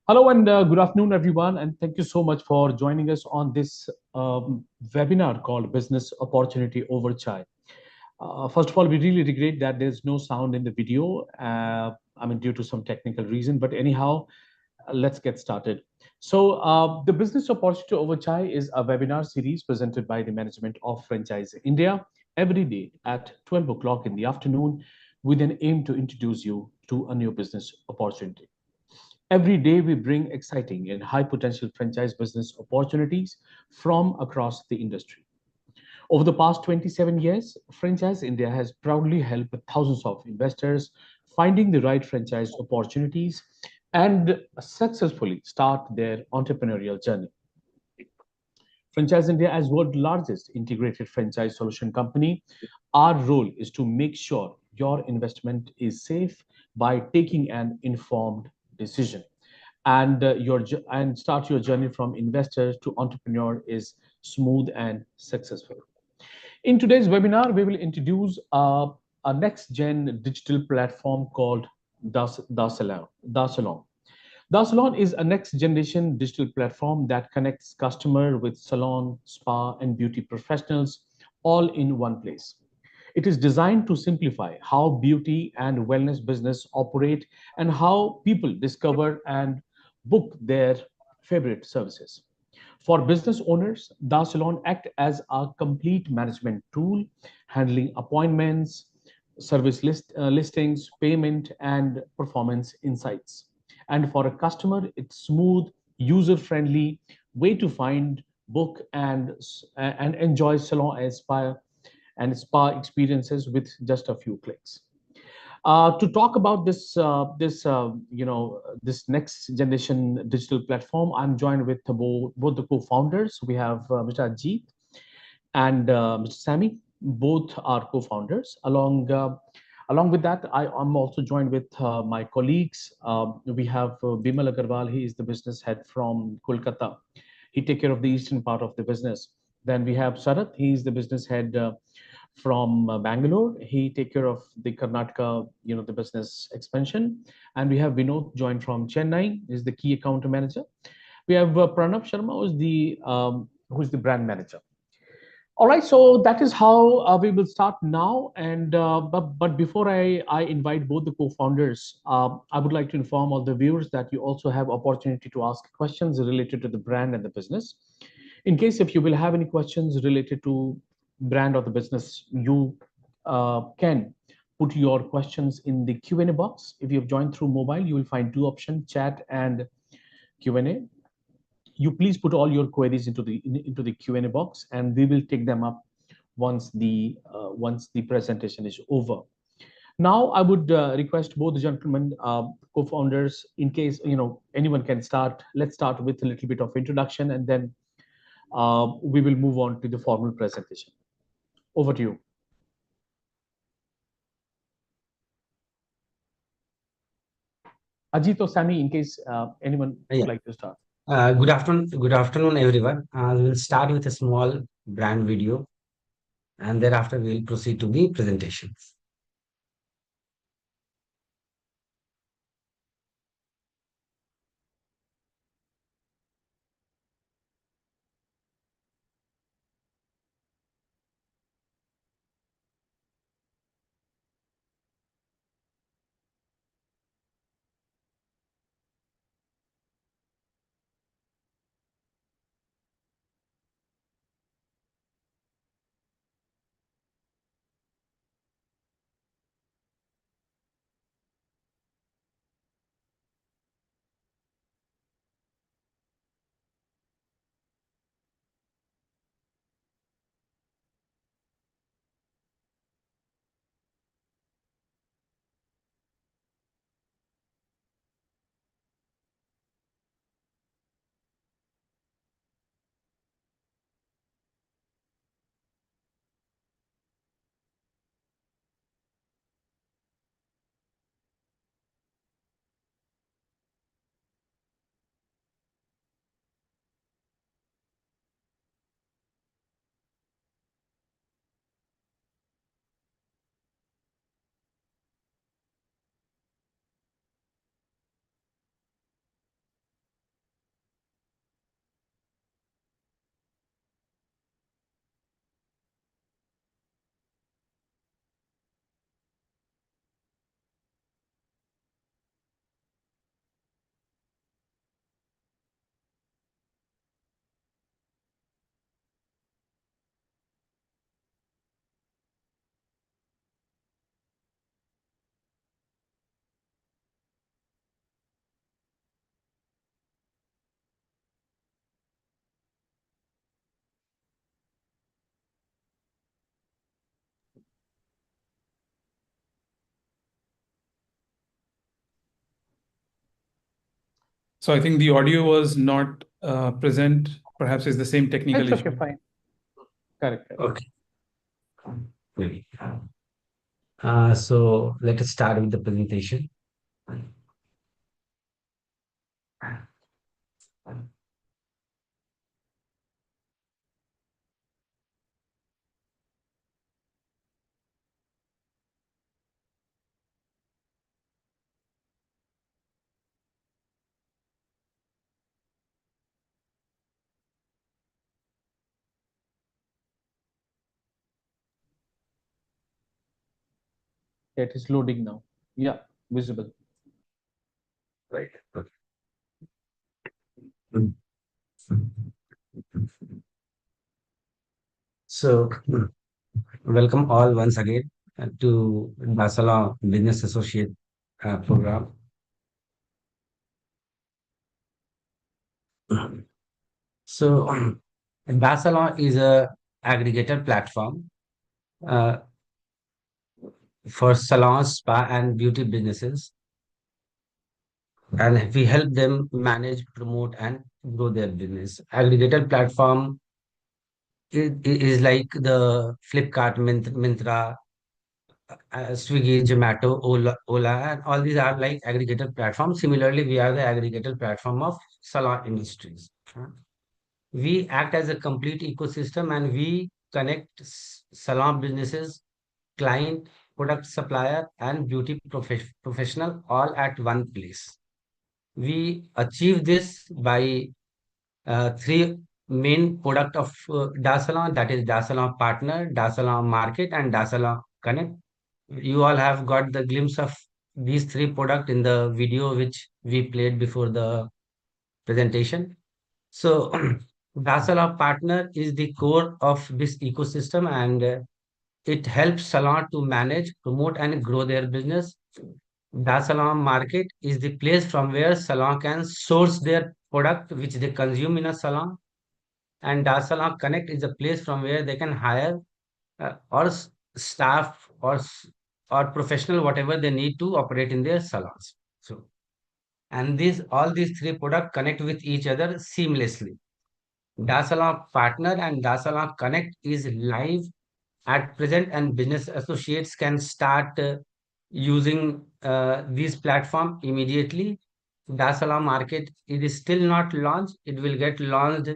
Hello and good afternoon, everyone. And thank you so much for joining us on this webinar called Business Opportunity Over Chai. First of all, we really regret that there's no sound in the video. Due to some technical reason. But anyhow, let's get started. The Business Opportunity Over Chai is a webinar series presented by the management of Franchise India every day at 12 o'clock in the afternoon with an aim to introduce you to a new business opportunity. Every day, we bring exciting and high potential franchise business opportunities from across the industry. Over the past 27 years, Franchise India has proudly helped thousands of investors finding the right franchise opportunities and successfully start their entrepreneurial journey. Franchise India, as world's largest integrated franchise solution company, our role is to make sure your investment is safe by taking an informed decision. And start your journey from investor to entrepreneur is smooth and successful. In today's webinar, we will introduce a next-gen digital platform called Salon. The Salon is a next-generation digital platform that connects customer with salon, spa, and beauty professionals all in one place. It is designed to simplify how beauty and wellness business operate and how people discover and book their favorite services. For business owners, the Salon act as a complete management tool, handling appointments, listings, payment, and performance insights. And for a customer, it's smooth, user-friendly way to find, book, and enjoy salon and spa experiences with just a few clicks. To talk about this next generation digital platform, I'm joined with both the co-founders. We have Mr. Ajit and Mr. Sami. Both are co-founders. Along with that, I'm also joined with my colleagues. We have Bimal Agarwal. He is the business head from Kolkata. He take care of the eastern part of the business. Then we have Sarath. He is the business head from Bangalore. He take care of the Karnataka, the business expansion. And we have Vinod joined from Chennai. Is the key account manager. We have Pranav Sharma, who's the brand manager. All right, so that is how we will start now. And but before I invite both the co-founders, I would like to inform all the viewers that you also have opportunity to ask questions related to the brand and the business. In case if you will have any questions related to brand or the business, you can put your questions in the Q&A box. If you have joined through mobile, you will find two options: chat and Q&A. You please put all your queries into the Q&A box, and we will take them up once the presentation is over. Now, I would request both the gentlemen, co-founders, in case anyone can start. Let's start with a little bit of introduction, and then we will move on to the formal presentation. Over to you. Ajit or Sami, in case anyone would Yeah. like to start. Good afternoon, everyone. We'll start with a small brand video, and thereafter we'll proceed to the presentations. So I think the audio was not present. Perhaps it's the same technical It's okay, issue. fine. Correct, correct. Okay. Maybe. So let us start with the presentation. It is loading now. Yeah, visible. Right. Okay. Mm. So, welcome all once again to the Salon Business Associate program. So, Salon is a aggregator platform uh, for salons, spa, and beauty businesses, and we help them manage, promote, and grow their business. Aggregator platform is like the Flipkart, Myntra, Swiggy, Zomato, Ola, and all these are like aggregator platforms. Similarly, we are the aggregator platform of salon industries. We act as a complete ecosystem and we connect salon businesses, client, product supplier, and beauty professional all at one place. We achieve this by three main product of Dasalon, that is Dasalon Partner, Dasalon Market, and Dasalon Connect. You all have got the glimpse of these three products in the video which we played before the presentation. So Dasala Partner is the core of this ecosystem and it helps salon to manage, promote and grow their business. Dasala Market is the place from where salon can source their product which they consume in a salon. And Dasala Connect is a place from where they can hire staff or professional, whatever they need to operate in their salons. So, and these all these three products connect with each other seamlessly. Dasala Partner and Dasala Connect is live at present, and business associates can start using these platform immediately. Dasala Market, it is still not launched. It will get launched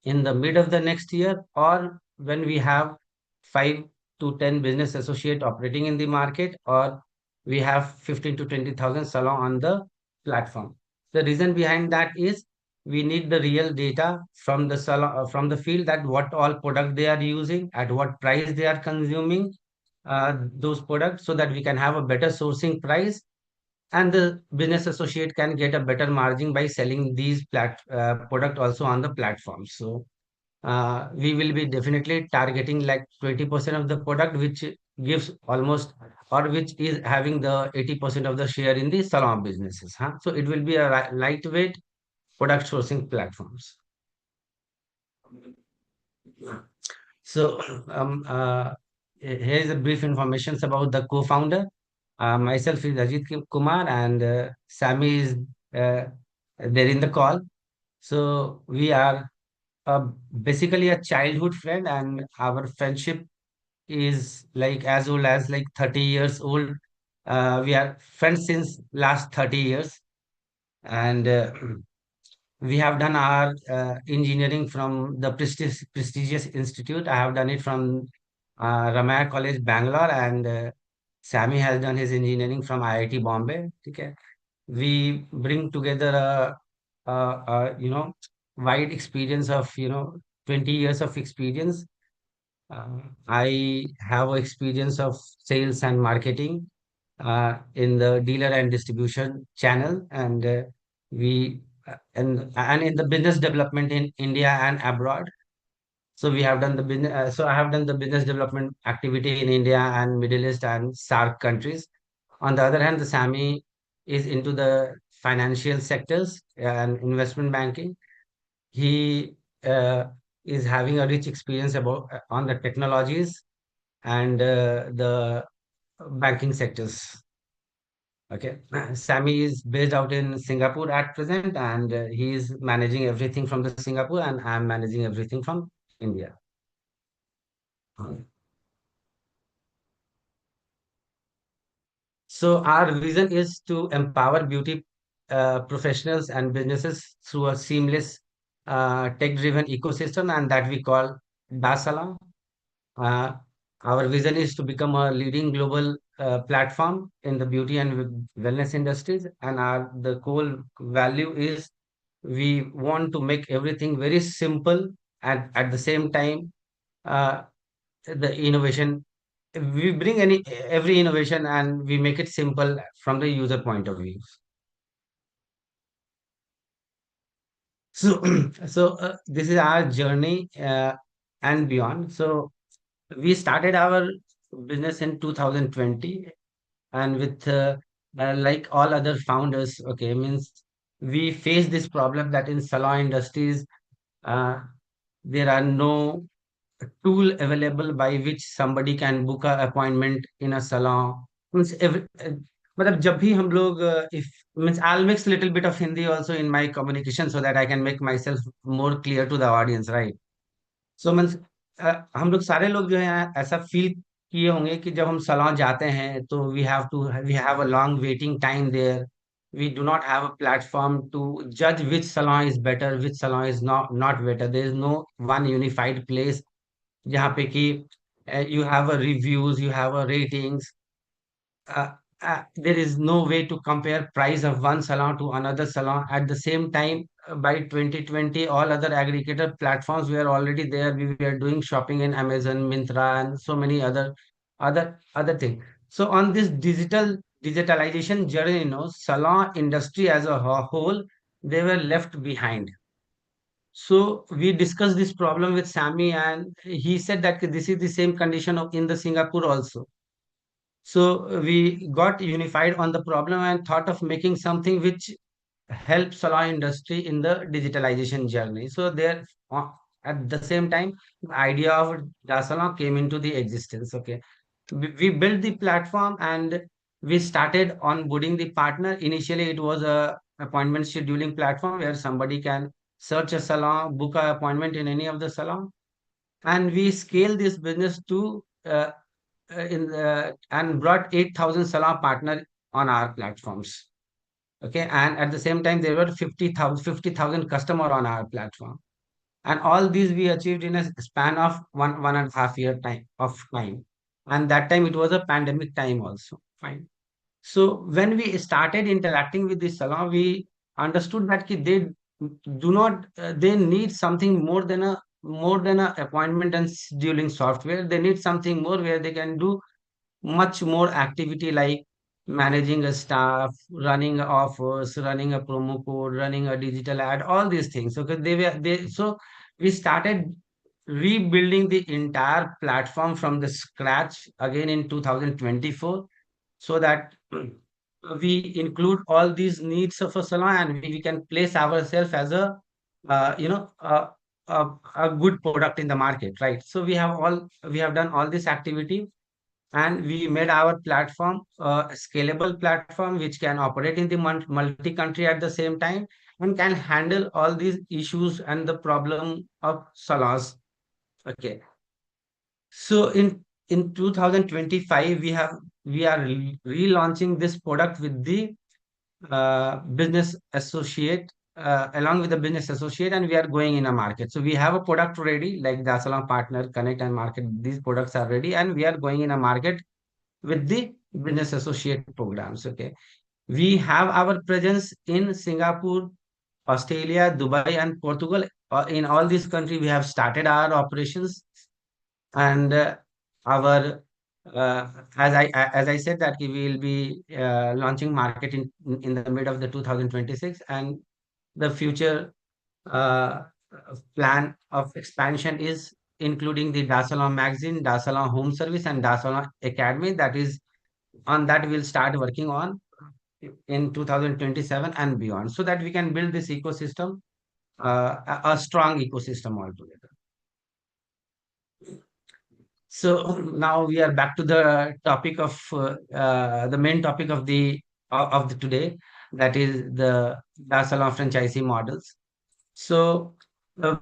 in the mid of the next year or when we have 5 to 10 business associate operating in the market, or we have 15 to 20,000 salon on the platform. The reason behind that is we need the real data from the salon, from the field, that what all product they are using, at what price they are consuming those products, so that we can have a better sourcing price and the business associate can get a better margin by selling these product also on the platform. So we will be definitely targeting like 20% of the product, which gives almost, or which is having the 80% of the share in the salon businesses. Huh? So it will be a lightweight product sourcing platforms. So here is a brief information about the co-founder. Myself is Ajit Kumar and Sammy is uh, there in the call. So we are basically a childhood friend, and our friendship is like as old as like 30 years old. We are friends since last 30 years, and we have done our engineering from the prestigious institute. I have done it from Ramaya College, Bangalore, and Sammy has done his engineering from IIT Bombay. Okay. We bring together wide experience of 20 years of experience. I have experience of sales and marketing in the dealer and distribution channel, and we and in the business development in India and abroad. So we have done the business. So I have done the business development activity in India and Middle East and SAARC countries. On the other hand, the Sami is into the financial sectors and investment banking. He is having a rich experience about on the technologies and the banking sectors. Okay, Sammy is based out in Singapore at present, and he is managing everything from the Singapore, and I'm managing everything from India. So our vision is to empower beauty professionals and businesses through a seamless tech-driven ecosystem, and that we call Salon. Uh, our vision is to become a leading global platform in the beauty and wellness industries, and our the core value is we want to make everything very simple, and at the same time, uh, the innovation we bring any every innovation and we make it simple from the user point of view. So this is our journey and beyond. So we started our business in 2020, and with like all other founders, okay, means we face this problem that in salon industries uh, there are no tool available by which somebody can book a appointment in a salon. Means मतलब जब भी हम लोग if means I'll mix little bit of Hindi also in my communication so that I can make myself more clear to the audience, right? So means हम लोग सारे लोग जो है ऐसा फील किए होंगे कि जब हम सलोन जाते हैं तो we have a long waiting time there. We do not have a platform to judge which salon is better, which salon is not better. There is no one unified place जहाँ पे कि you have a reviews, you have a ratings. Uh, there is no way to compare price of one salon to another salon. At the same time, by 2020, all other aggregator platforms were already there. We were doing shopping in Amazon, Myntra, and so many other things. So on this digitalization journey, salon industry as a whole, they were left behind. So we discussed this problem with Sammy, and he said that this is the same condition in the Singapore also. So we got unified on the problem and thought of making something which helps salon industry in the digitalization journey. So there, uh, at the same time, the idea of Dasalon came into the existence. Okay, we built the platform and we started onboarding the partner. Initially, it was a appointment scheduling platform where somebody can search a salon, book an appointment in any of the salon, and we scale this business to and brought 8,000 salon partner on our platforms. Okay, and at the same time there were 50,000 customer on our platform, and all these we achieved in a span of 1.5 year time, and that time it was a pandemic time also. Fine. So when we started interacting with the salon, we understood that they do not they need something more than a appointment and scheduling software. They need something more where they can do much more activity like managing a staff, running offers, running a promo code, running a digital ad, all these things. Okay, so we started rebuilding the entire platform from the scratch again in 2024, so that we include all these needs of a salon, and we can place ourselves as a a good product in the market, right? So we have done all this activity, and we made our platform a scalable platform which can operate in the multi-country at the same time and can handle all these issues and the problem of salons. Okay, so in 2025 we are relaunching this product with the business associate, along with the business associate, and we are going in a market. So we have a product ready like the Salon Partner Connect and Market. These products are ready, and we are going in a market with the business associate programs. Okay, we have our presence in Singapore, Australia, Dubai, and Portugal. In all these countries, we have started our operations, and our as I said that we will be launching market in the mid of the 2026, and the future uh, plan of expansion is including the Dasalon magazine, Dasalon home service, and Dasalon academy. That is on that we'll start working on in 2027 and beyond, so that we can build this ecosystem, a strong ecosystem altogether. So now we are back to the topic of the main topic of the of the today, that is the Salon franchisee models. So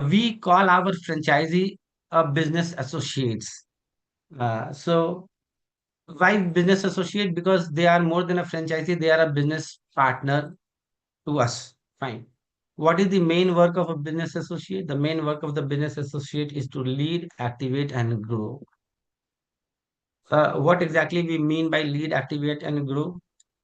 we call our franchisee a business associates. So why business associate? Because they are more than a franchisee; they are a business partner to us. Fine. What is the main work of a business associate? The main work of the business associate is to lead, activate, and grow. What exactly we mean by lead, activate, and grow?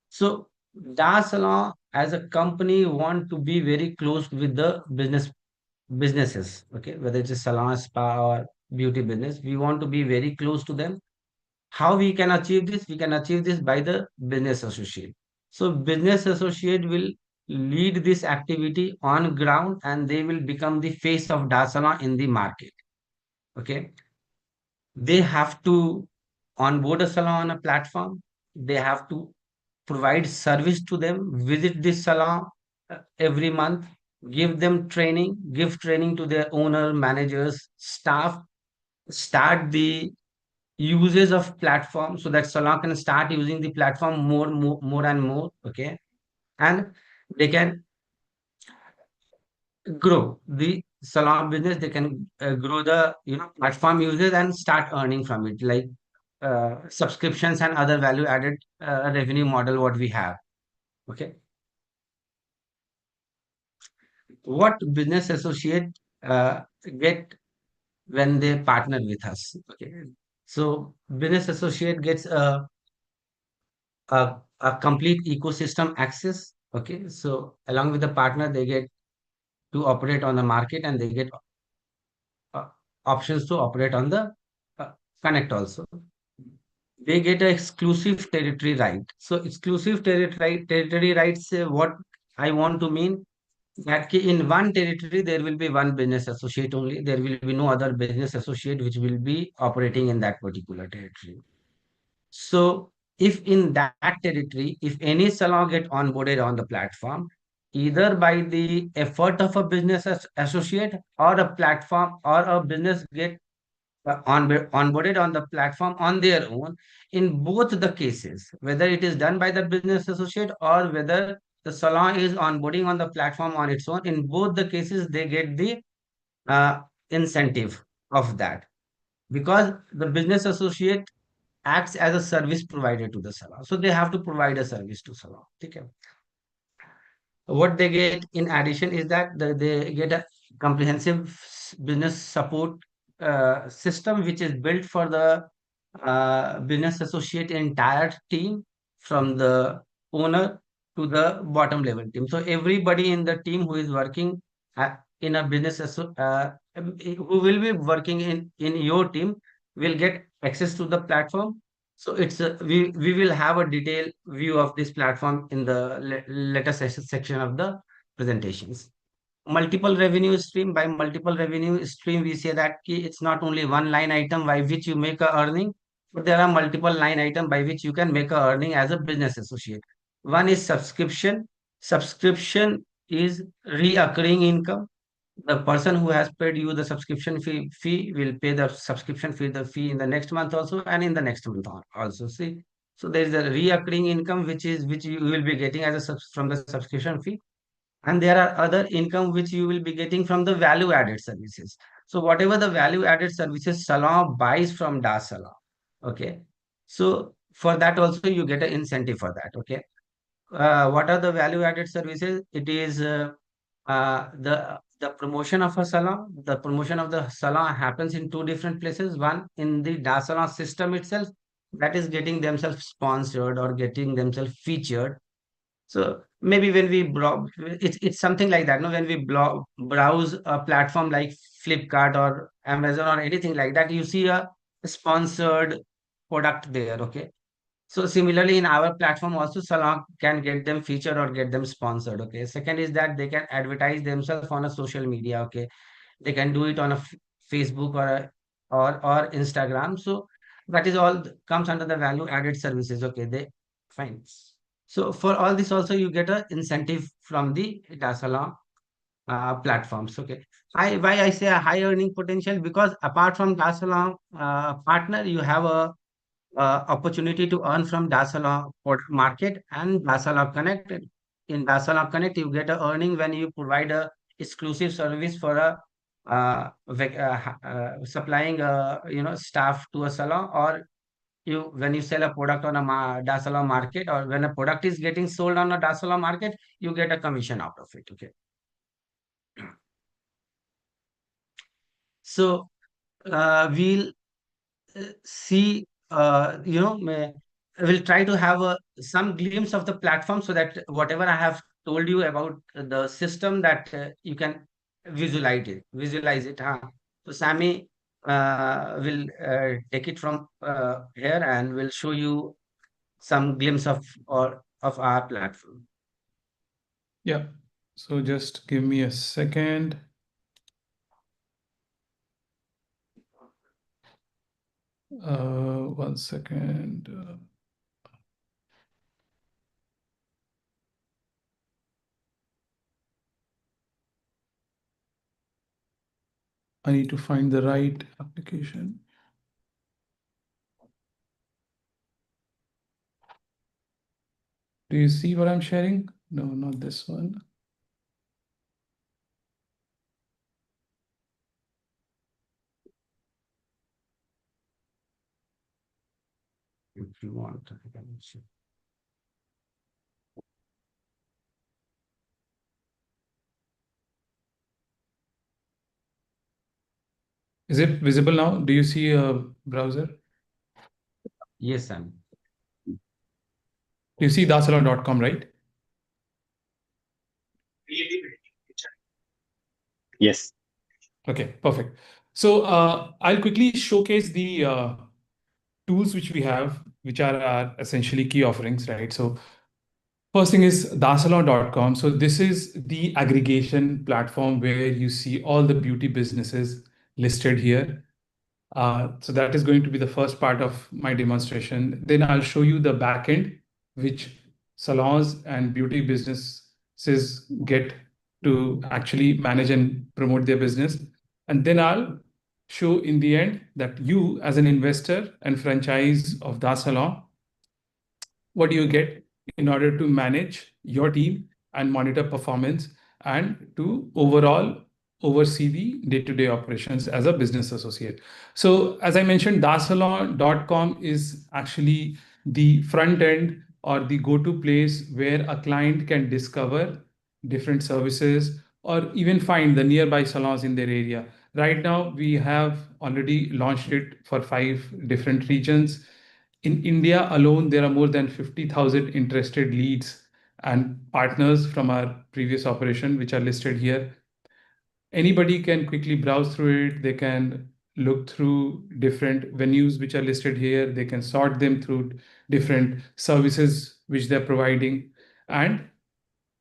So, Salon as a company want to be very close with the businesses. Okay, whether it's a salon, spa, or beauty business, we want to be very close to them. How we can achieve this? We can achieve this by the business associate. So business associate will lead this activity on ground, and they will become the face of Dasana in the market. Okay. They have to onboard a salon on a platform. They have to provide service to them, visit this salon every month, give training to their owner, managers, staff, start the uses of platform so that Salon can start using the platform more and more. Okay. And they can grow the Salon business. They can grow the platform users and start earning from it, like subscriptions and other value added revenue model what we have. Okay. What business associate uh, get when they partner with us? Okay. So business associate gets a complete ecosystem access. Okay, so along with the partner, they get to operate on the market, and they get uh, options to operate on the uh, connect also. They get an exclusive territory right. So exclusive territory rights, what I want to mean that in one territory there will be one business associate only. There will be no other business associate which will be operating in that particular territory. So if in that territory, if any salon get onboarded on the platform, either by the effort of a business associate, or a platform or a business get onboarded on the platform on their own, in both the cases, whether it is done by the business associate or whether the salon is onboarding on the platform on its own, in both the cases, they get the uh, incentive of that, because the business associate acts as a service provider to the salon. So they have to provide a service to salon. Okay. What they get in addition is that they get a comprehensive business support system, which is built for the business associate entire team, from the owner to the bottom level team. So everybody in the team who is working in a who will be working in your team will get access to the platform. So we will have a detailed view of this platform in the later section of the presentations. Multiple revenue stream. By multiple revenue stream, we say that it's not only one line item by which you make a earning, but there are multiple line item by which you can make a earning as a business associate. One is subscription. Subscription is reoccurring income. The person who has paid you the subscription fee will pay the subscription fee, the fee in the next month also, and in the next month also. See, so there is a reoccurring income which you will be getting as a from the subscription fee, and there are other income which you will be getting from the value added services. So whatever the value added services Salon buys from Das Salon, okay. So for that also you get an incentive for that. Okay. What are the value added services? It is the promotion of a salon. The promotion of the salon happens in two different places. One in the Da Salon system itself, that is getting themselves sponsored or getting themselves featured. So maybe when we it's something like that. No, when we browse a platform like Flipkart or Amazon or anything like that, you see a sponsored product there. Okay. So similarly, in our platform also, Salon can get them featured or get them sponsored. Okay. Second is that they can advertise themselves on a social media. Okay. They can do it on a Facebook or Instagram. So that is all comes under the value added services. Okay. They fine. So for all this also you get a incentive from the Salon platforms. Okay. Why I say a high earning potential, because apart from Salon partner, you have a opportunity to earn from Dasalon market and Dasalon Connect. In Dasalon Connect, you get a earning when you provide a exclusive service for a supplying staff to a salon, or you when you sell a product on a Dasalon market, or when a product is getting sold on a Dasalon market, you get a commission out of it. Okay, so we'll see, we'll try to have some glimpse of the platform, so that whatever I have told you about the system, that you can visualize it. Huh? So Sammy will take it from here and will show you some glimpse of our platform. Yeah. So just give me a second. One second. I need to find the right application. Do you see what I'm sharing? No, not this one. If you want, I can show. Is it visible now? Do you see a browser? Yes, Sammy. You see dasalon.com, right? Yes. Okay, perfect. So I'll quickly showcase the tools which we have, which are our essentially key offerings, right? So first thing is dasalon.com. So this is the aggregation platform where you see all the beauty businesses listed here. So that is going to be the first part of my demonstration. Then I'll show you the backend, which salons and beauty businesses get to actually manage and promote their business. And then I'll show in the end that you, as an investor and franchise of Da Salon, what do you get in order to manage your team and monitor performance and to overall oversee the day-to-day operations as a business associate. So as I mentioned, dasalon.com is actually the front end or the go-to place where a client can discover different services or even find the nearby salons in their area. Right now, we have already launched it for 5 different regions. In India alone, there are more than 50,000 interested leads and partners from our previous operation, which are listed here. Anybody can quickly browse through it. They can look through different venues which are listed here. They can sort them through different services which they're providing. And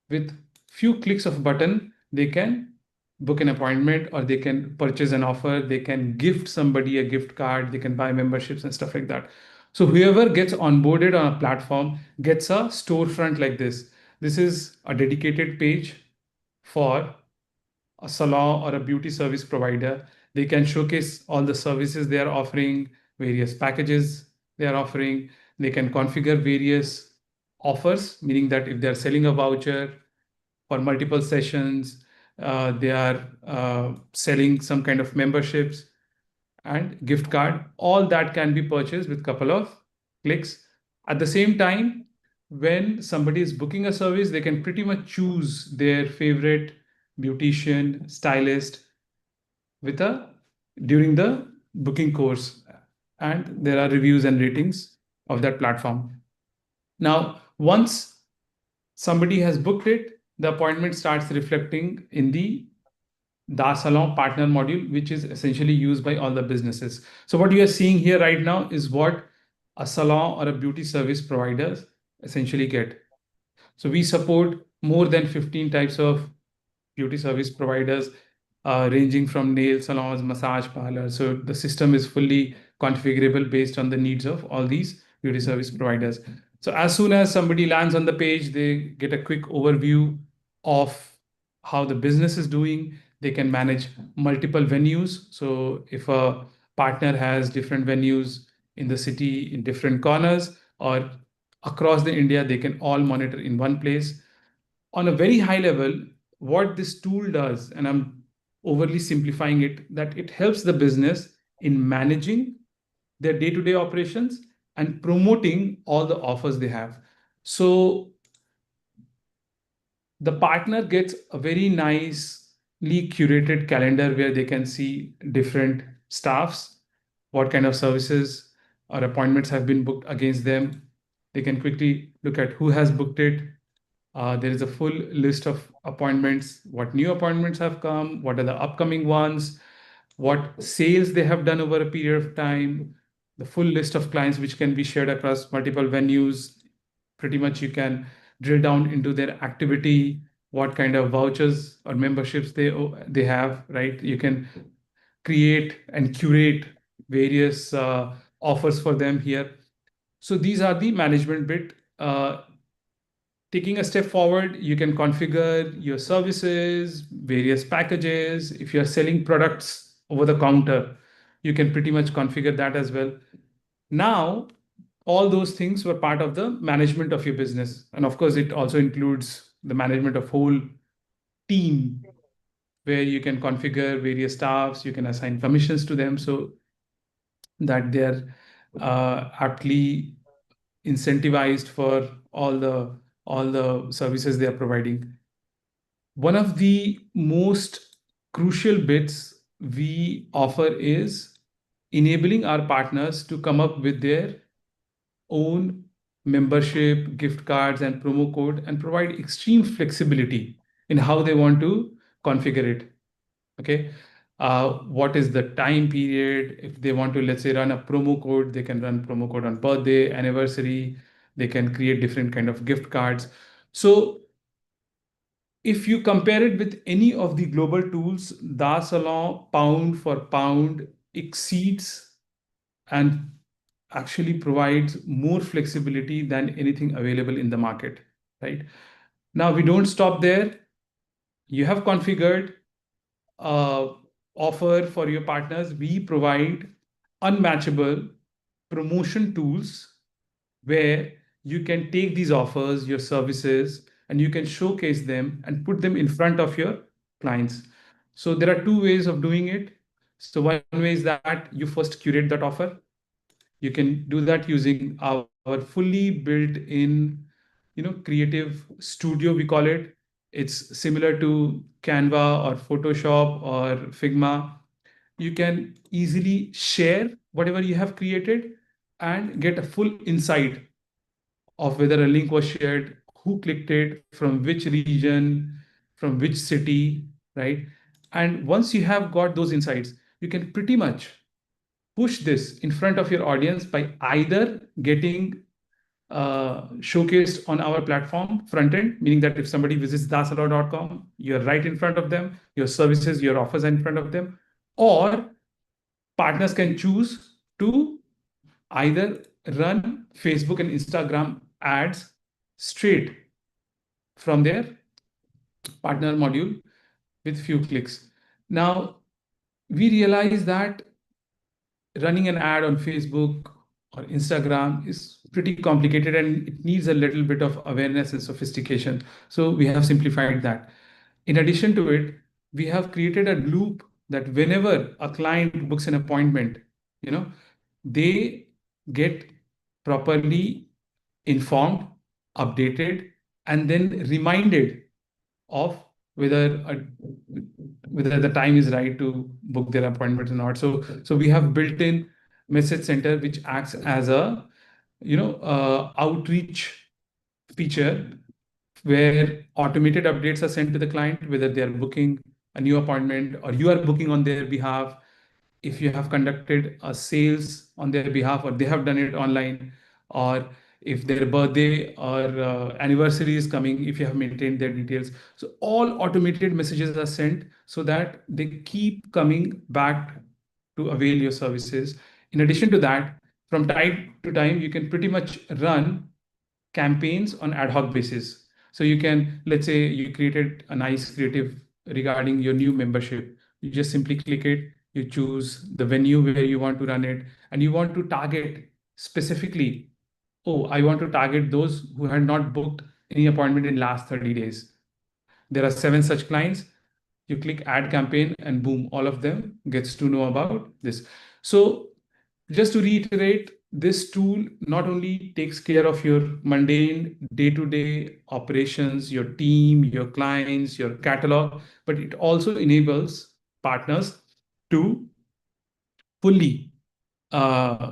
with few clicks of a button, they can book an appointment or they can purchase an offer. They can gift somebody a gift card. They can buy memberships and stuff like that. So whoever gets onboarded on a platform gets a storefront like this. This is a dedicated page for a salon or a beauty service provider. They can showcase all the services they are offering, various packages they are offering. They can configure various offers, meaning that if they're selling a voucher for multiple sessions, they are selling some kind of memberships and gift card. All that can be purchased with couple of clicks. At the same time, when somebody is booking a service, they can pretty much choose their favorite beautician, stylist with a during the booking course, and there are reviews and ratings of that platform. Now, once somebody has booked it, the appointment starts reflecting in the Salon partner module, which is essentially used by all the businesses. So what you are seeing here right now is what a salon or a beauty service providers essentially get. So we support more than 15 types of beauty service providers, ranging from nail salons, massage parlors. So the system is fully configurable based on the needs of all these beauty service providers. So as soon as somebody lands on the page, they get a quick overview of how the business is doing. They can manage multiple venues. So if a partner has different venues in the city in different corners or across the India, they can all monitor in one place. On a very high level, what this tool does, and I'm overly simplifying it, that it helps the business in managing their day-to-day operations and promoting all the offers they have. So the partner gets a very nicely curated calendar where they can see different staffs, what kind of services or appointments have been booked against them. They can quickly look at who has booked it. There is a full list of appointments, what new appointments have come, what are the upcoming ones, what sales they have done over a period of time, the full list of clients which can be shared across multiple venues. Pretty much you can drill down into their activity, what kind of vouchers or memberships they have, right? You can create and curate various offers for them here. So these are the management bit. Taking a step forward, you can configure your services, various packages. If you're selling products over the counter, you can pretty much configure that as well. Now, all those things were part of the management of your business. And of course, it also includes the management of whole team, where you can configure various staffs, you can assign commissions to them so that they're aptly incentivized for all the services they are providing. One of the most crucial bits we offer is enabling our partners to come up with their own membership, gift cards, and promo code and provide extreme flexibility in how they want to configure it. Okay. What is the time period? If they want to, let's say, run a promo code, they can run promo code on birthday, anniversary. They can create different kind of gift cards. So if you compare it with any of the global tools, Da Salon pound for pound exceeds and actually provides more flexibility than anything available in the market, right? Now we don't stop there. You have configured offer for your partners. We provide unmatchable promotion tools where you can take these offers, your services, and you can showcase them and put them in front of your clients. So there are two ways of doing it. So one way is that you first curate that offer. You can do that using our fully built-in, creative studio, we call it. It's similar to Canva or Photoshop or Figma. You can easily share whatever you have created and get a full insight of whether a link was shared, who clicked it, from which region, from which city, right? And once you have got those insights, you can pretty much push this in front of your audience by either getting showcased on our platform front end, meaning that if somebody visits dasalo.com, you're right in front of them, your services, your offers are in front of them, or partners can choose to either run Facebook and Instagram ads straight from their partner module with few clicks. Now, we realize that running an ad on Facebook or Instagram is pretty complicated and it needs a little bit of awareness and sophistication. So we have simplified that. In addition to it, we have created a loop that whenever a client books an appointment, they get properly informed, updated, and then reminded of whether whether the time is right to book their appointment or not. So we have built-in message center which acts as a outreach feature where automated updates are sent to the client whether they are booking a new appointment or you are booking on their behalf, if you have conducted a sales on their behalf or they have done it online, or if their birthday or anniversary is coming, if you have maintained their details. So all automated messages are sent so that they keep coming back to avail your services. In addition to that, from time to time, you can pretty much run campaigns on ad hoc basis. So you can, let's say you created a nice creative regarding your new membership. You just simply click it, you choose the venue where you want to run it, and you want to target specifically, oh, I want to target those who had not booked any appointment in last 30 days. There are 7 such clients. You click add campaign and boom, all of them gets to know about this. So just to reiterate, this tool not only takes care of your mundane day-to-day operations, your team, your clients, your catalog, but it also enables partners to fully uh,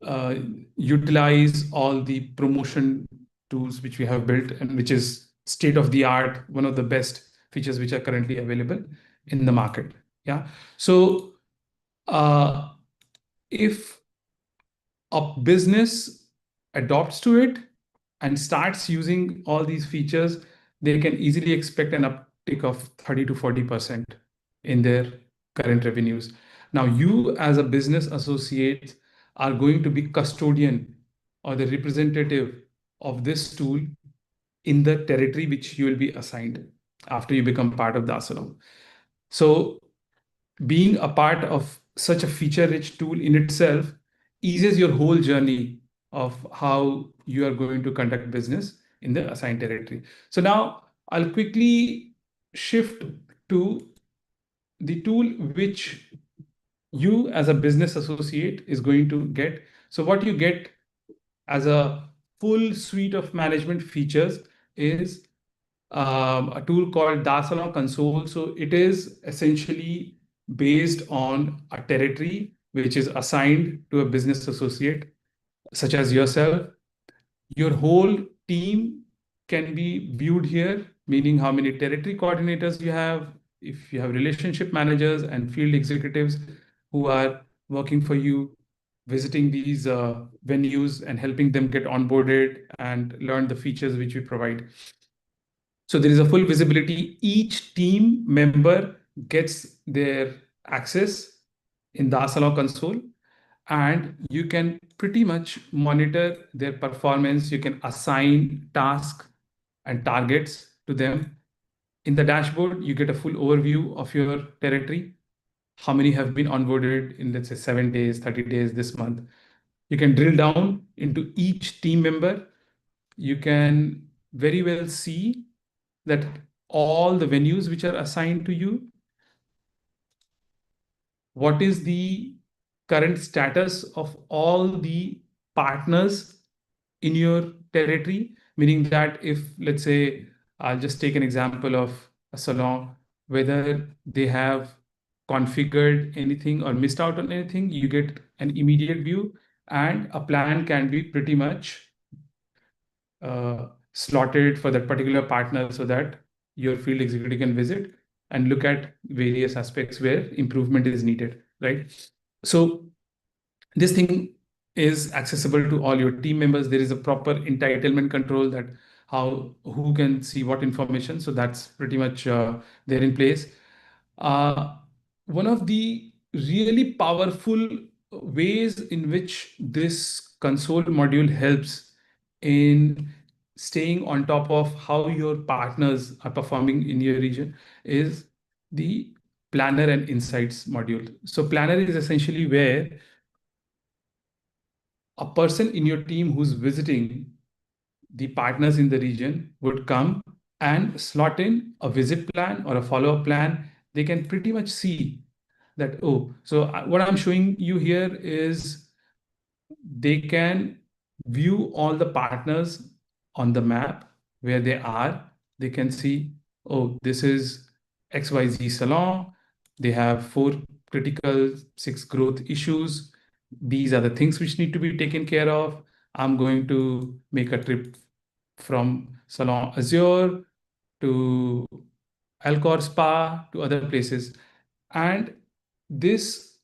uh, utilize all the promotion tools which we have built and which is state of the art, one of the best features which are currently available in the market. Yeah. So uh, if a business adopts to it and starts using all these features, they can easily expect an uptick of 30 to 40% in their current revenues. Now, you as a business associate are going to be custodian or the representative of this tool in the territory which you will be assigned after you become part of the Salon. So being a part of such a feature-rich tool in itself eases your whole journey of how you are going to conduct business in the assigned territory. So now I'll quickly shift to the tool which you as a business associate is going to get. So what you get as a full suite of management features is a tool called Salon Console. So it is essentially based on a territory which is assigned to a business associate, such as yourself. Your whole team can be viewed here, meaning how many territory coordinators you have, if you have relationship managers and field executives who are working for you, visiting these venues and helping them get onboarded and learn the features which we provide. So there is a full visibility. Each team member gets their access in the Salon console, and you can pretty much monitor their performance. You can assign tasks and targets to them. In the dashboard, you get a full overview of your territory. How many have been onboarded in, let's say, 7 days, 30 days, this month. You can drill down into each team member. You can very well see that all the venues which are assigned to you, what is the current status of all the partners in your territory, meaning that if, let's say, I'll just take an example of a salon, whether they have configured anything or missed out on anything, you get an immediate view, and a plan can be pretty much slotted for that particular partner so that your field executive can visit and look at various aspects where improvement is needed, right? So this thing is accessible to all your team members. There is a proper entitlement control that how who can see what information. So that's pretty much there in place. Uh, One of the really powerful ways in which this console module helps in staying on top of how your partners are performing in your region is the planner and insights module. So planner is essentially where a person in your team who's visiting the partners in the region would come and slot in a visit plan or a follow-up plan. They can pretty much see that, oh, so what I'm showing you here is they can view all the partners on the map where they are. They can see, oh, this is XYZ Salon. They have 4 critical 6 growth issues. These are the things which need to be taken care of. I'm going to make a trip from Salon Azure to Alcor Spa to other places. And this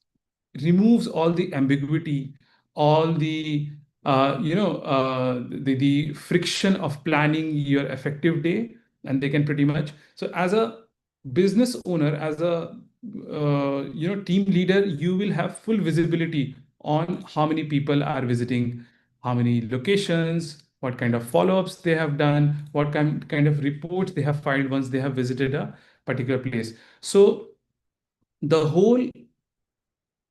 removes all the ambiguity, all the the friction of planning your effective day, and they can pretty much. So as a business owner, as a team leader, you will have full visibility on how many people are visiting, how many locations, what kind of follow-ups they have done, what kind of reports they have filed once they have visited a particular place. So the whole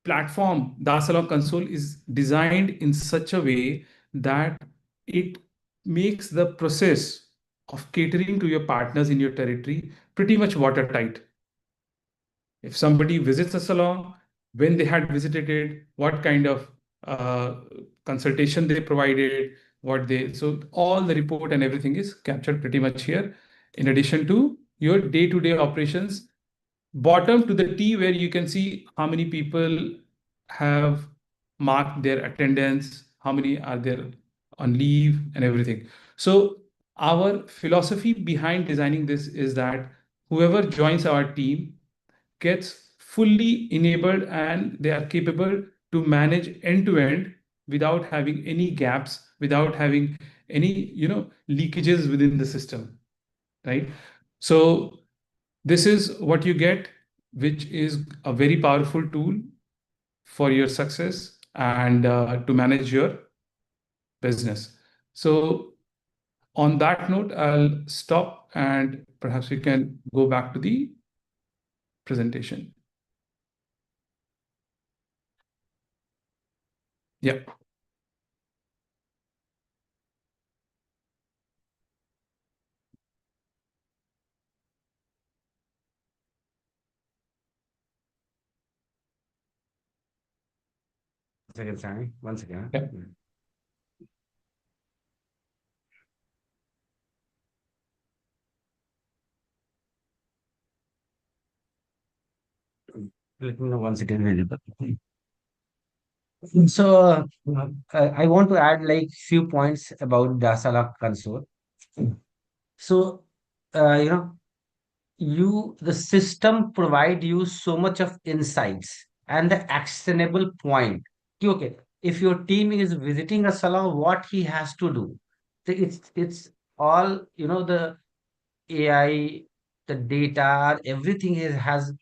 platform, the Salon console, is designed in such a way that it makes the process of catering to your partners in your territory pretty much watertight. If somebody visits a salon, when they had visited it, what kind of uh, consultation they provided, so all the report and everything is captured pretty much here. In addition to your day-to-day operations, bottom to the T, where you can see how many people have marked their attendance, how many are there on leave, and everything. So our philosophy behind designing this is that whoever joins our team gets fully enabled and they are capable to manage end to end without having any gaps, without having any leakages within the system, right? So this is what you get, which is a very powerful tool for your success and to manage your business. So on that note, I'll stop and perhaps we can go back to the presentation. Yeah. Second, sorry. Once again. Yeah. Let me know once it is visible. So I want to add like few points about Dasala console. So you know, the system provide you so much of insights and the actionable point. Okay, if your team is visiting a salon, what he has to do? It's all the AI, the data, everything has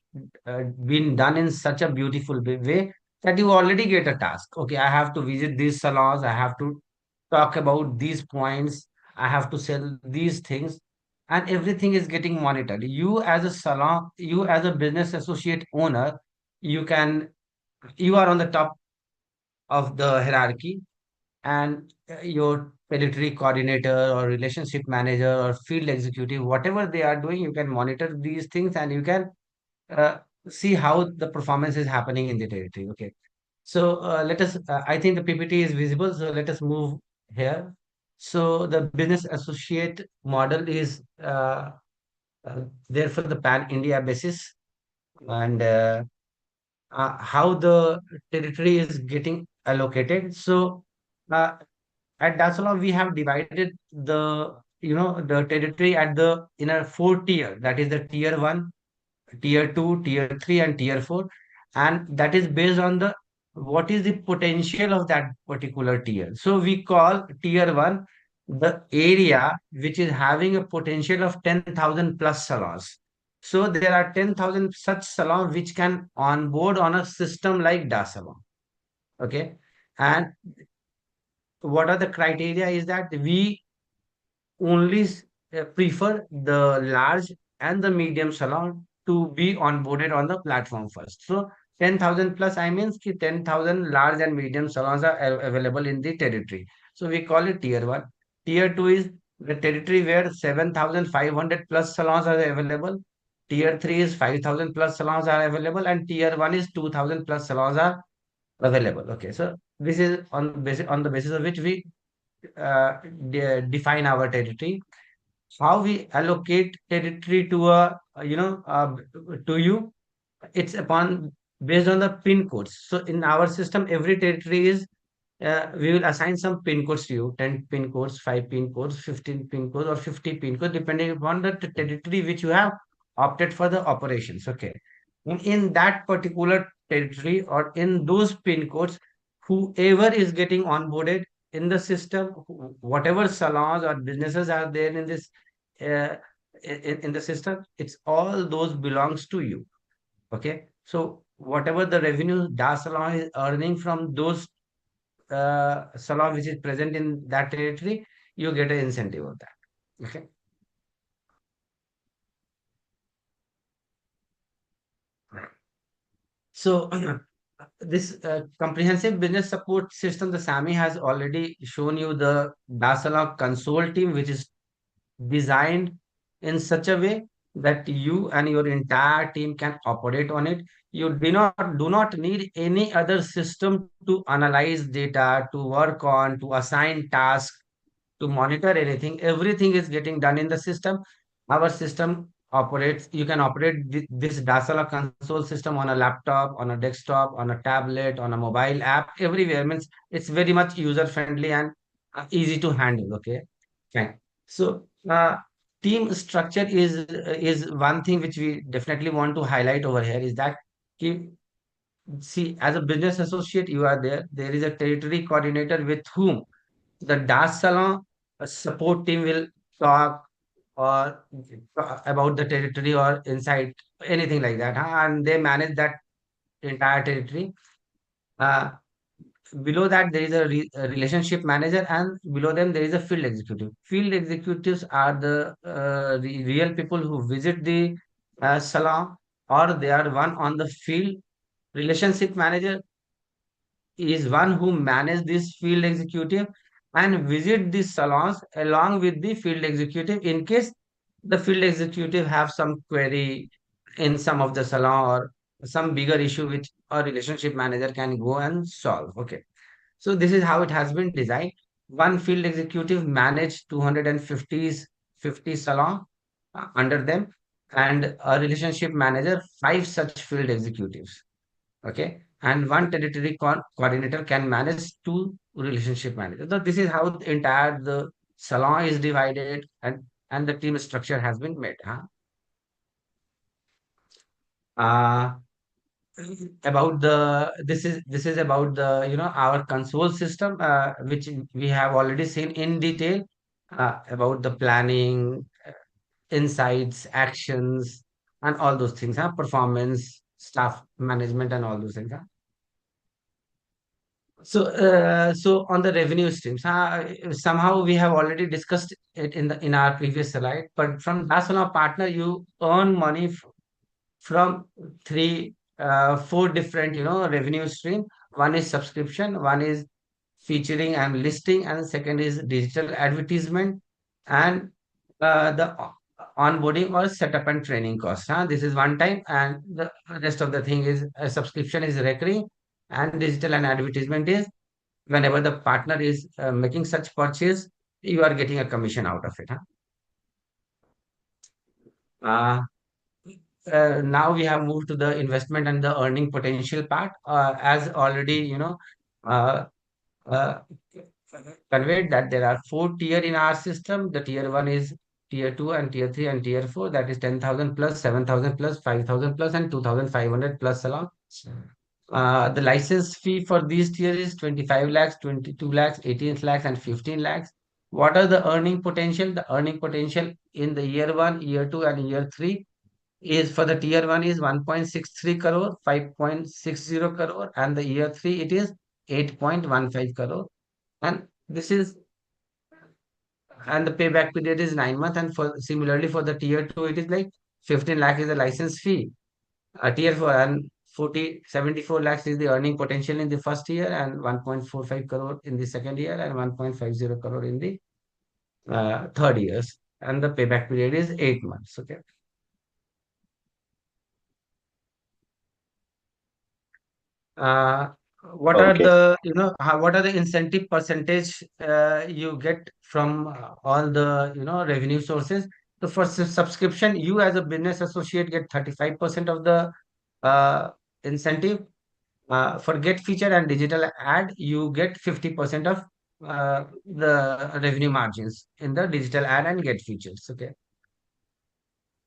been done in such a beautiful way that you already get a task. Okay, I have to visit these salons, I have to talk about these points, I have to sell these things, and everything is getting monitored. You as a salon, you as a business associate owner, you can you are on the top of the hierarchy, and your territory coordinator or relationship manager or field executive, whatever they are doing, you can monitor these things and you can uh, see how the performance is happening in the territory. Okay. So let us, I think the PPT is visible. So let us move here. So the business associate model is there for the pan India basis, and how the territory is getting allocated. So uh, at Dasalon, we have divided the territory at the in a four tier. That is the tier one, tier two, tier three, and tier four, and that is based on the what is the potential of that particular tier. So we call tier one the area which is having a potential of 10,000 plus salons. So there are 10,000 such salons which can onboard on a system like Dasalon. Okay, and what are the criteria is that we only prefer the large and the medium salon to be onboarded on the platform first. So 10,000 plus, I means ki 10,000 large and medium salons are available in the territory. So we call it tier one. Tier two is the territory where 7,500 plus salons are available. Tier three is 5,000 plus salons are available, and tier one is 2,000 plus salons are available. Okay, so this is on the basis of which we define our territory. How we allocate territory to to you, it's upon based on the pin codes. So in our system, every territory is we will assign some pin codes to you: 10 pin codes, 5 pin codes, 15 pin codes, or 50 pin codes, depending upon the territory which you have opted for the operations. Okay, in that particular territory or in those pin codes, whoever is getting onboarded in the system, whatever salons or businesses are there in this uh, in the system, it's all those belongs to you. Okay, so whatever the revenue that salon is earning from those salon which is present in that territory, you get an incentive of that. Okay. Right. So this comprehensive business support system, the SAMI has already shown you the Dasala console team, which is designed in such a way that you and your entire team can operate on it. You do not need any other system to analyze data, to work on, to assign tasks, to monitor anything. Everything is getting done in the system. Our system operates, you can operate this Dasala console system on a laptop, on a desktop, on a tablet, on a mobile app, everywhere. Means it's very much user friendly and easy to handle. Okay. Fine. So, team structure is one thing which we definitely want to highlight over here is that ki- see, as a business associate, you are there. There is a territory coordinator with whom the Das Salon support team will talk or about the territory or inside anything like that, huh? And they manage that entire territory. Uh, Below that, there is a relationship manager, and below them, there is a field executive. Field executives are the real people who visit the salon, or they are one on the field. Relationship manager is one who manage this field executive and visit these salons along with the field executive in case the field executive have some query in some of the salon or some bigger issue which a relationship manager can go and solve. Okay. So this is how it has been designed. One field executive manage 250 salon under them, and a relationship manager, five such field executives. Okay. And one territory coordinator can manage two relationship managers. So this is how the entire the salon is divided, and the team structure has been made. Huh? Uh, about the this is about the our console system, which we have already seen in detail, about the planning, insights, actions, and all those things, huh? Performance, staff management, and all those things. Huh? So on the revenue streams, somehow we have already discussed it in our previous slide, but from Dasana partner, you earn money from four different, revenue stream. One is subscription, one is featuring and listing, and second is digital advertisement, and the onboarding or setup and training cost. This is one time, and the rest of the thing is subscription is recurring, and digital and advertisement is whenever the partner is making such purchase, you are getting a commission out of it. Huh? Uh, Now we have moved to the investment and the earning potential part. As already, uh, uh, conveyed that there are four tier in our system. The tier one is tier two and tier three and tier four. That is 10,000 plus, 7,000 plus, 5,000 plus, and 2,500 plus along. The license fee for these tiers is 25 lakhs, 22 lakhs, 18 lakhs, and 15 lakhs. What are the earning potential? The earning potential in the year one, year two, and year three is for the tier 1 is 1.63 crore, 5.60 crore, and the year 3 it is 8.15 crore. And this is and the payback period is 9 months. And for similarly for the tier 2 it is like 15 lakh is the license fee. Tier 4 and 74 lakhs is the earning potential in the first year, and 1.45 crore in the second year, and 1.50 crore in the third years. And the payback period is 8 months. Okay. uh, what are Okay. the what are the incentive percentage you get from all the revenue sources? The first subscription, you as a business associate get 35% of the uh, incentive. For get feature and digital ad, you get 50% of the revenue margins in the digital ad and get features. Okay.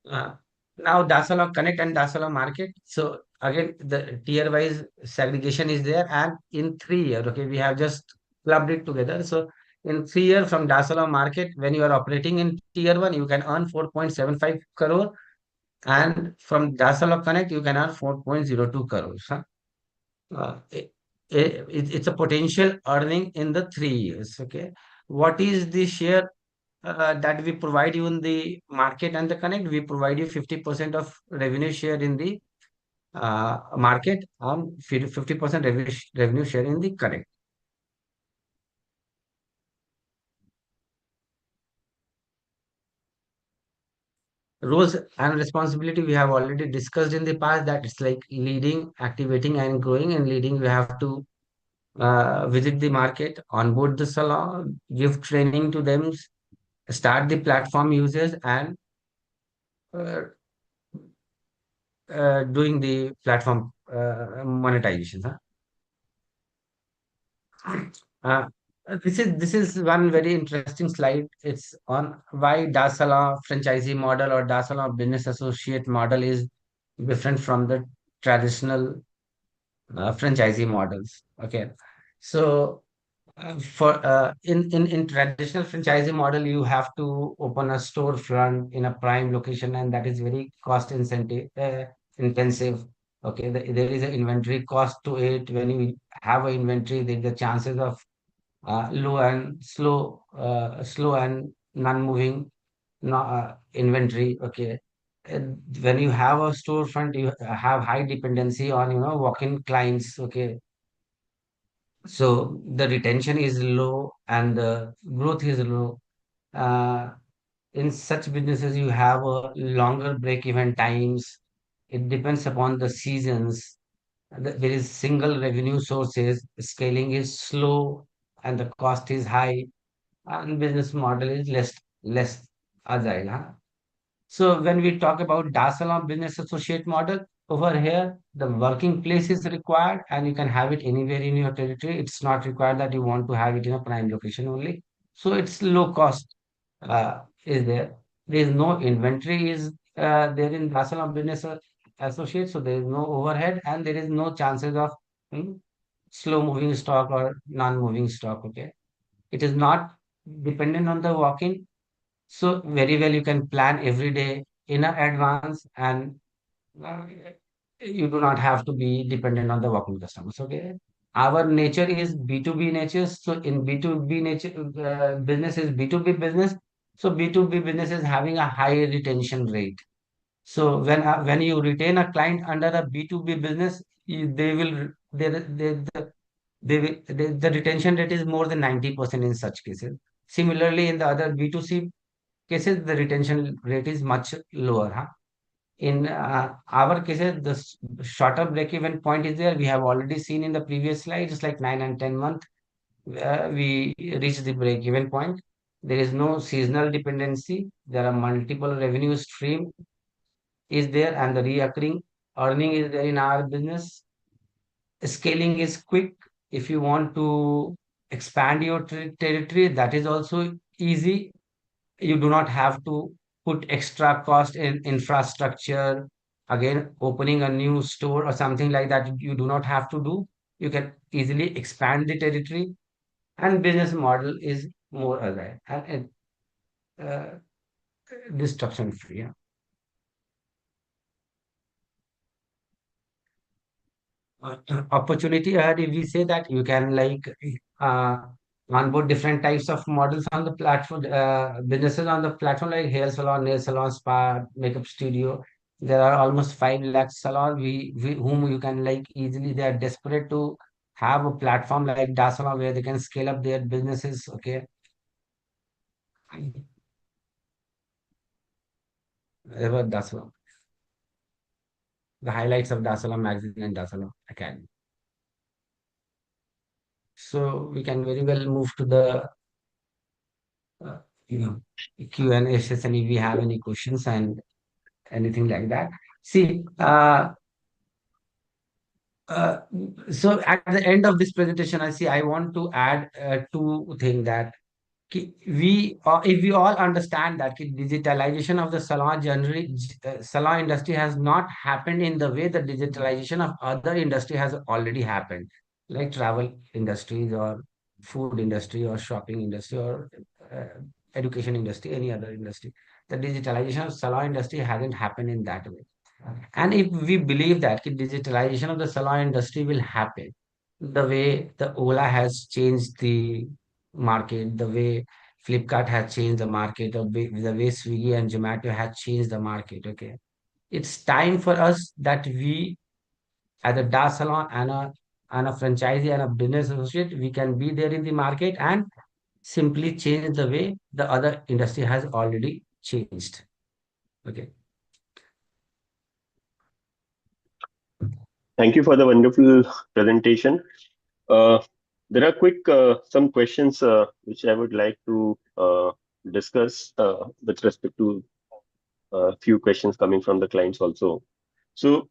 uh, Now Dasala Connect and Dasala Market. So again, the tier wise segregation is there, and in 3 year, okay, we have just clubbed it together. So in 3 year from Dasala Market, when you are operating in tier one, you can earn 4.75 crore, and from Dasala Connect, you can earn 4.02 crores. Huh? It's a potential earning in the 3 years. Okay, what is the share that we provide you in the market and the connect? We provide you 50% of revenue share in the market and 50% revenue share in the current. Roles and responsibility we have already discussed in the past, that it's like leading, activating, and growing. And leading, we have to visit the market, onboard the salon, give training to them, start the platform users, and uh, doing the platform monetization. Uh, this is one very interesting slide. It's on why Dar Salon franchisee model or Dar Salon business associate model is different from the traditional franchisee models. Okay, so in traditional franchisee model, you have to open a storefront in a prime location, and that is very cost incentive intensive. Okay, there is an inventory cost to it. When you have an inventory, the chances of slow and non-moving inventory. Okay, when you have a storefront, you have high dependency on walk-in clients. Okay, so the retention is low and the growth is low. Uh, in such businesses, you have a longer break-even times. It depends upon the seasons. There is single revenue sources. Scaling is slow and the cost is high, and business model is less agile. Huh? So when we talk about Dasalam business associate model, over here, the working place is required and you can have it anywhere in your territory. It's not required that you want to have it in a prime location only. So it's low cost is there. There is no inventory is there in Dasalam business associate. So there is no overhead and there is no chances of hmm, slow moving stock or non-moving stock. Okay. It is not dependent on the walk-in, so very well you can plan every day in advance, and uh, you do not have to be dependent on the walking customers. Okay. Our nature is B2B nature. So in B2B nature, business is B2B business. So B2B business is having a high retention rate. So when you retain a client under a B2B business, they will the retention rate is more than 90% in such cases. Similarly, in the other B2C cases, the retention rate is much lower. Huh? In our cases, the shorter break-even point is there. We have already seen in the previous slide, it's like 9 and 10 months. We reach the break-even point. There is no seasonal dependency. There are multiple revenue stream is there, and the reoccurring earning is there in our business. Scaling is quick. If you want to expand your territory, that is also easy. You do not have to put extra cost in infrastructure. Again, opening a new store or something like that, you do not have to do. You can easily expand the territory, and business model is more agile and disruption free. Yeah. Opportunity ahead, if we say that you can like uh, onboard different types of models on the platform, businesses on the platform like hair salon, nail salon, spa, makeup studio. There are almost 5 lakh salon we whom you can like easily, they are desperate to have a platform like Da Salon where they can scale up their businesses. Okay. Ever Da Salon. The highlights of Da Salon magazine and Da Salon Academy. So we can very well move to the uh, you know, Q&A session if we have any questions and anything like that. See, uh, so at the end of this presentation, I want to add two things that if we all understand that digitalization of the salon generally, salon industry has not happened in the way the digitalization of other industry has already happened, like travel industries or food industry or shopping industry or uh, education industry, any other industry. The digitalization of salon industry hasn't happened in that way. And if we believe that digitalization of the salon industry will happen, the way the Ola has changed the market, the way Flipkart has changed the market, the way Swiggy and Zomato has changed the market. Okay, it's time for us that we as a DA salon and a franchisee and a business associate, we can be there in the market and simply change the way the other industry has already changed. Okay. Thank you for the wonderful presentation. Uh, there are quick some questions which I would like to discuss with respect to a few questions coming from the clients also. So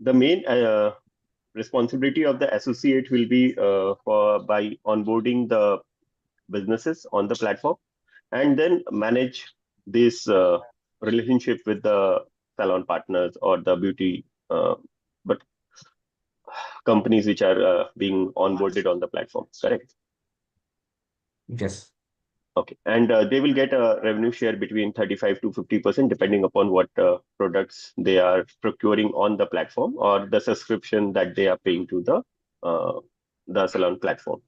the main responsibility of the associate will be for by onboarding the businesses on the platform and then manage this relationship with the salon partners or the beauty but companies which are being onboarded on the platform, correct? Yes. Okay, and they will get a revenue share between 35 to 50% depending upon what products they are procuring on the platform or the subscription that they are paying to the salon platform.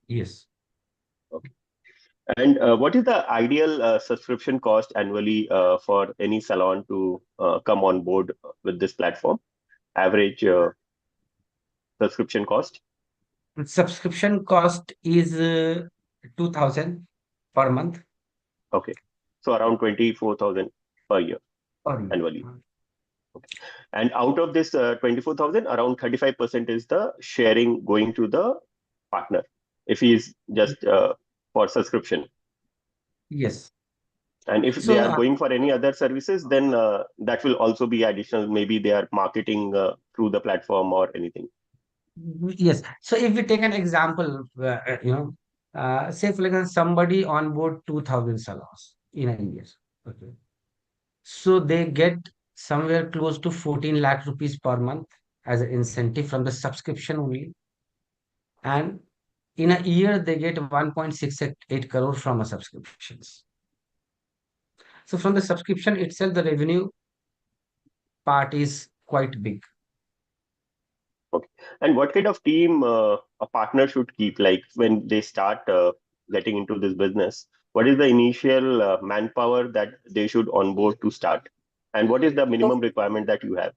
Yes. Okay. And what is the ideal subscription cost annually for any salon to come on board with this platform? Average subscription cost? Subscription cost is 2000 per month Okay. So around 24,000 per year per year. annually. Okay. And out of this 24,000, around 35% is the sharing going to the partner if he is just for subscription. Yes. And if they So are going for any other services, then that will also be additional. Maybe they are marketing through the platform or anything. yes. So if we take an example, say for example, somebody on board 2000 salons in a year. Okay. So they get somewhere close to 14 lakh rupees per month as an incentive from the subscription only. And in a year, they get 1.68 crore from a subscriptions. So from the subscription itself, the revenue part is quite big. Okay. And what kind of team a partner should keep, like when they start getting into this business? What is the initial manpower that they should onboard to start? And what is the minimum requirement that you have?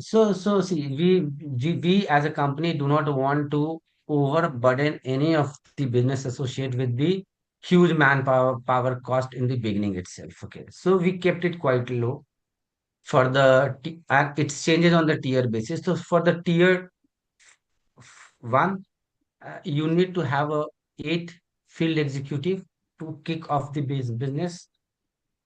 So see, we as a company do not want to overburden any of the business associate with the huge manpower cost in the beginning itself. Okay, so we kept it quite low for and it changes on the tier basis. So for the tier 1, you need to have a 8 field executive to kick off the business,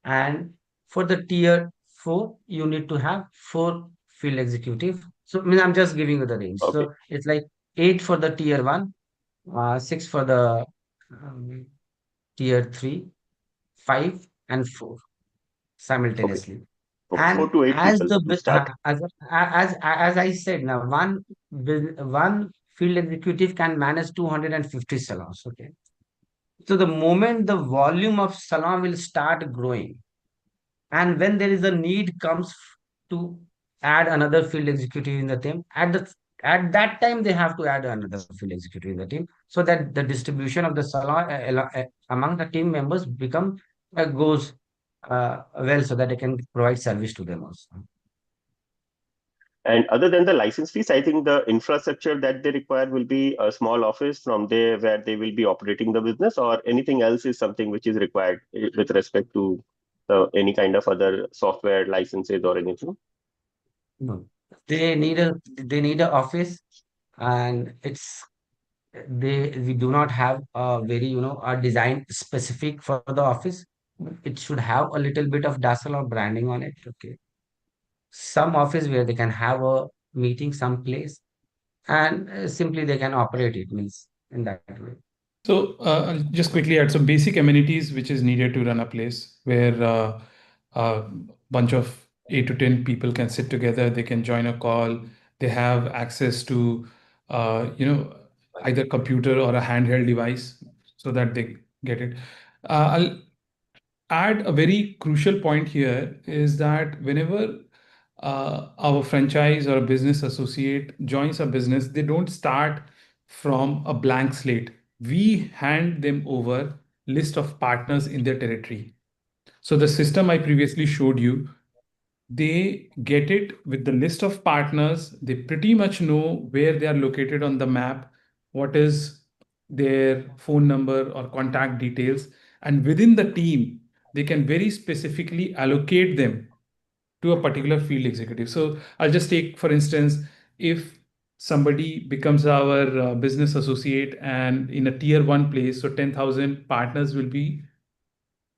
and for the tier 4, you need to have 4 field executive. So I mean, I'm just giving you the range. Okay. So it's like 8 for the tier 1, 6 for the um, tier 3, 5 and 4 Okay. simultaneously. Okay. Four And to eight as people the to start. as I said, now one field executive can manage 250 salons. Okay, so the moment the volume of salon will start growing, and when there is a need comes to add another field executive in the team, at that time they have to add another field executive in the team, so that the distribution of the salon among the team members become goes well, so that they can provide service to them also. And other than the license fees, I think the infrastructure that they require will be a small office from there where they will be operating the business, or anything else is something which is required with respect to any kind of other software licenses or anything. No. They need a office, and we do not have a very a design specific for the office. It should have a little bit of dazzle or branding on it. Okay, some office where they can have a meeting someplace, and simply they can operate it, means in that way. So I'll just quickly add some basic amenities which is needed to run a place where a bunch of 8 to 10 people can sit together. They can join a call. They have access to either computer or a handheld device so that they get it. I'll add a very crucial point here is that whenever our franchise or a business associate joins a business, they don't start from a blank slate. We hand them over list of partners in their territory. So the system I previously showed you, they get it with the list of partners. They pretty much know where they are located on the map, what is their phone number or contact details. And within the team, they can very specifically allocate them to a particular field executive. So I'll just take, for instance, if somebody becomes our business associate and in a tier one place, so 10,000 partners will be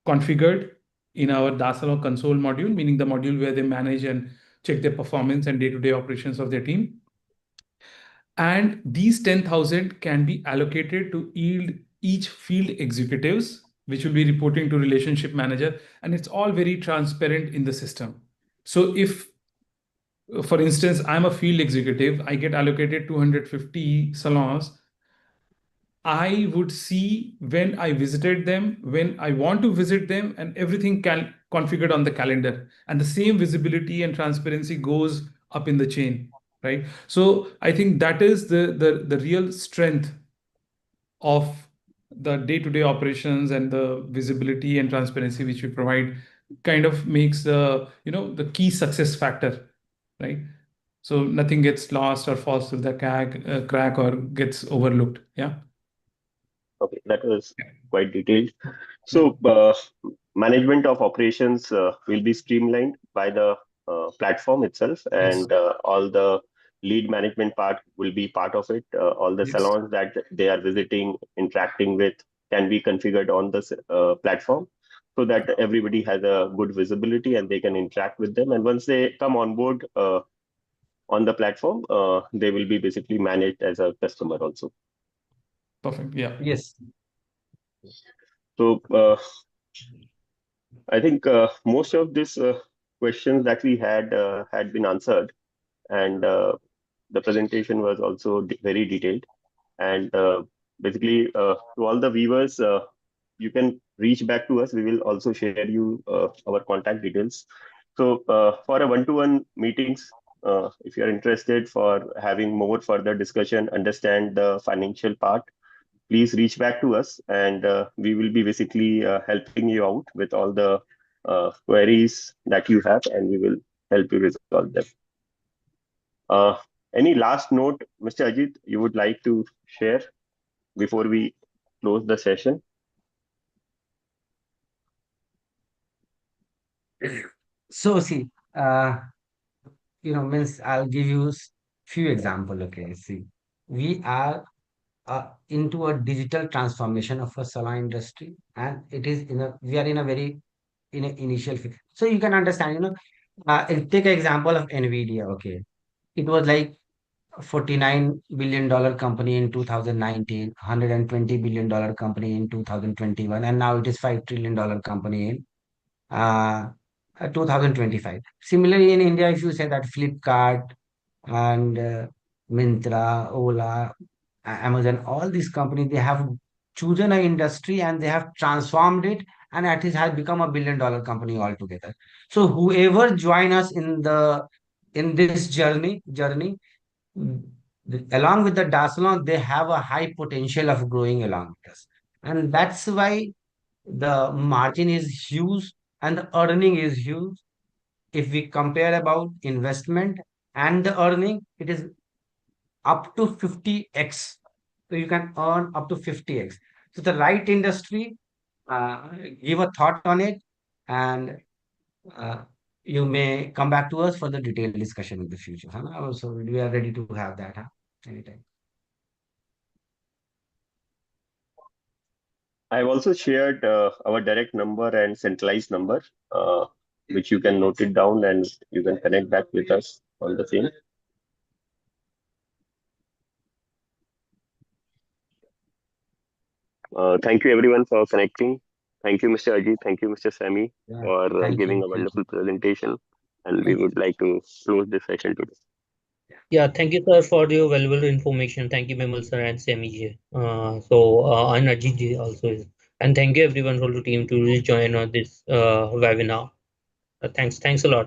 configured in our Dasalo console module, meaning the module where they manage and check their performance and day-to-day operations of their team. And these 10,000 can be allocated to yield each field executives, which will be reporting to relationship manager. And it's all very transparent in the system. So if, for instance, I'm a field executive, I get allocated 250 salons. I would see when I visited them, when I want to visit them, and everything can configured on the calendar. And the same visibility and transparency goes up in the chain, right? So I think that is the real strength of the day-to-day operations, and the visibility and transparency which we provide kind of makes the key success factor, right? So nothing gets lost or falls through the crack or gets overlooked. Yeah. Okay, that was Yeah. quite detailed. Yeah. So, management of operations will be streamlined by the platform itself, Yes. and all the lead management part will be part of it. All the Yes. salons that they are visiting, interacting with, can be configured on the platform, so that everybody has a good visibility and they can interact with them. And once they come on board on the platform, they will be basically managed as a customer also. Perfect. Yeah. Yes. So, I think most of these questions that we had been answered, and the presentation was also very detailed. And basically, to all the viewers, you can reach back to us. We will also share you our contact details. So for a one-to-one meetings, if you are interested for having more further discussion, understand the financial part, please reach back to us, and we will be basically helping you out with all the queries that you have, and we will help you resolve them. Uh, any last note, Mr. Ajit, you would like to share before we close the session? So see, means I'll give you few example. Okay, see, we are into a digital transformation of a salon industry, and it is we are in a very in an initial phase. So you can understand, take an example of Nvidia. Okay, it was like $49 billion company in 2019, $120 billion company in 2021, and now it is $5 trillion company in uh, 2025. Similarly, in India, if you say that Flipkart and Myntra, Ola, Amazon, all these companies, they have chosen an industry and they have transformed it, and it has become a $1 billion company altogether. So whoever join us in this journey, along with the Dasalon, they have a high potential of growing along with us, and that's why the margin is huge and the earning is huge. If we compare about investment and the earning, it is up to 50x. So you can earn up to 50x. So the right industry, uh, give a thought on it, and uh, you may come back to us for the detailed discussion in the future. Huh? So we are ready to have that, huh? Anytime. I've also shared our direct number and centralized number, uh, which you can note it down and you can connect back with us on the same. Thank you everyone for connecting. Thank you, Mr. Ajit. Thank you, Mr. Sami, Yeah. for Thank giving you. a Thank you. wonderful presentation. And we Thank you. would like to close this session today. Yeah, thank you, sir, for your valuable information. Thank you, Bimal sir and Semi ji. And Ajit ji also is. And thank you everyone from the team to join on this webinar. Thanks a lot.